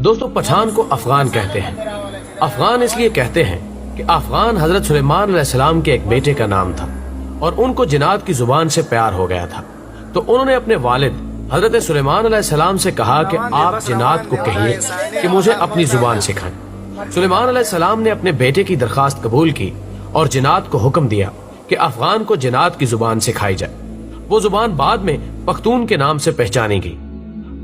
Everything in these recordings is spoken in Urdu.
دوستو پٹھان کو افغان کہتے ہیں۔ افغان اس لیے کہتے ہیں کہ افغان حضرت سلیمان علیہ السلام کے ایک بیٹے کا نام تھا اور ان کو جنات کی زبان سے پیار ہو گیا تھا، تو انہوں نے اپنے والد حضرت سلیمان علیہ السلام سے کہا کہ آپ جنات کو کہیے کہ مجھے اپنی زبان سکھائیں۔ سلیمان علیہ السلام نے اپنے بیٹے کی درخواست قبول کی اور جنات کو حکم دیا کہ افغان کو جنات کی زبان سکھائی جائے۔ وہ زبان بعد میں پختون کے نام سے پہچانی گئی۔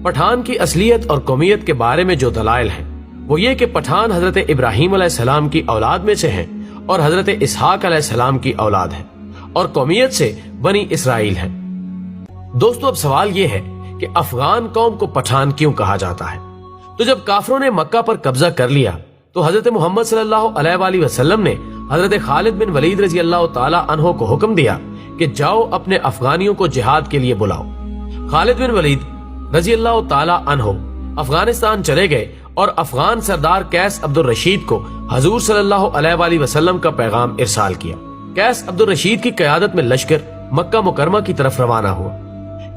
پٹھان کی اصلیت اور قومیت کے بارے میں جو دلائل ہیں وہ یہ کہ پٹھان حضرت ابراہیم علیہ السلام کی اولاد میں سے ہیں اور حضرت اسحاق علیہ السلام کی اولاد ہیں، اور قومیت سے بنی اسرائیل ہیں۔ دوستو اب سوال یہ ہے کہ افغان قوم کو پٹھان کیوں کہا جاتا ہے؟ تو جب کافروں نے مکہ پر قبضہ کر لیا تو حضرت محمد صلی اللہ علیہ وآلہ وسلم نے حضرت خالد بن ولید رضی اللہ تعالی عنہ کو حکم دیا کہ جاؤ اپنے افغانیوں کو جہاد کے لیے بلاؤ۔ خالد بن ولید رضی اللہ تعالی عنہ افغانستان چلے گئے اور افغان سردار قیس عبد الرشید کو حضور صلی اللہ علیہ وآلہ وسلم کا پیغام ارسال کیا۔ قیس عبد الرشید کی قیادت میں لشکر مکہ مکرمہ کی طرف روانہ ہوا۔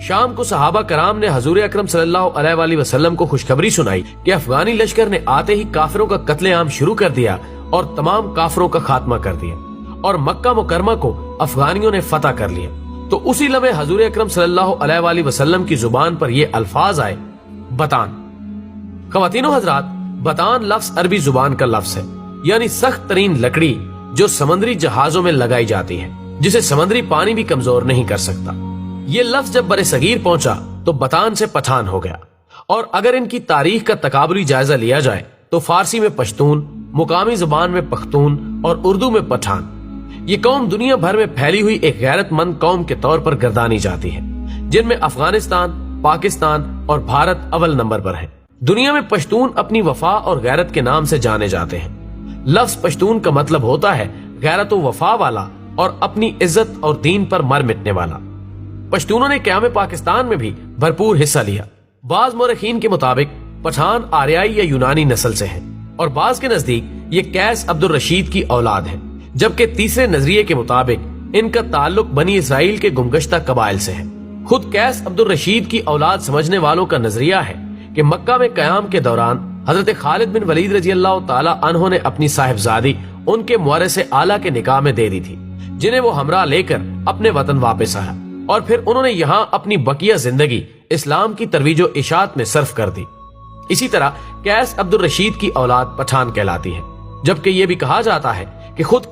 شام کو صحابہ کرام نے حضور اکرم صلی اللہ علیہ وآلہ وسلم کو خوشخبری سنائی کہ افغانی لشکر نے آتے ہی کافروں کا قتل عام شروع کر دیا اور تمام کافروں کا خاتمہ کر دیا، اور مکہ مکرمہ کو افغانیوں نے فتح کر لیا۔ تو اسی لمحے حضور اکرم صلی اللہ علیہ وآلہ وسلم کی زبان پر یہ الفاظ آئے، بتان۔ خواتین و حضرات، بتان لفظ عربی زبان کا لفظ ہے، یعنی سخت ترین لکڑی جو سمندری جہازوں میں لگائی جاتی ہے، جسے سمندری پانی بھی کمزور نہیں کر سکتا۔ یہ لفظ جب برِ صغیر پہنچا تو بتان سے پٹھان ہو گیا، اور اگر ان کی تاریخ کا تقابلی جائزہ لیا جائے تو فارسی میں پشتون، مقامی زبان میں پختون اور اردو میں پٹھان۔ یہ قوم دنیا بھر میں پھیلی ہوئی ایک غیرت مند قوم کے طور پر گردانی جاتی ہے، جن میں افغانستان، پاکستان اور بھارت اول نمبر پر ہے۔ دنیا میں پشتون اپنی وفا اور غیرت کے نام سے جانے جاتے ہیں۔ لفظ پشتون کا مطلب ہوتا ہے غیرت و وفا والا اور اپنی عزت اور دین پر مر مٹنے والا۔ پشتونوں نے قیام پاکستان میں بھی بھرپور حصہ لیا۔ بعض مورخین کے مطابق پٹھان آریائی یا یونانی نسل سے ہیں، اور بعض کے نزدیک یہ قیس عبد الرشید کی اولاد ہے، جبکہ تیسرے نظریے کے مطابق ان کا تعلق بنی اسرائیل کے گمگشتہ قبائل سے ہے۔ خود قیس عبد الرشید کی اولاد سمجھنے والوں کا نظریہ ہے کہ مکہ میں قیام کے دوران حضرت خالد بن ولید رضی اللہ تعالی عنہ نے اپنی صاحبزادی ان کے مورث اعلیٰ کے نکاح میں دے دی تھی، جنہیں وہ ہمراہ لے کر اپنے وطن واپس آیا، اور پھر انہوں نے یہاں اپنی بقیہ زندگی اسلام کی ترویج و اشاعت میں صرف کر دی۔ اسی طرح قیس عبد الرشید کی اولاد پٹھان کہلاتی ہے، جبکہ یہ بھی کہا جاتا ہے کہ خود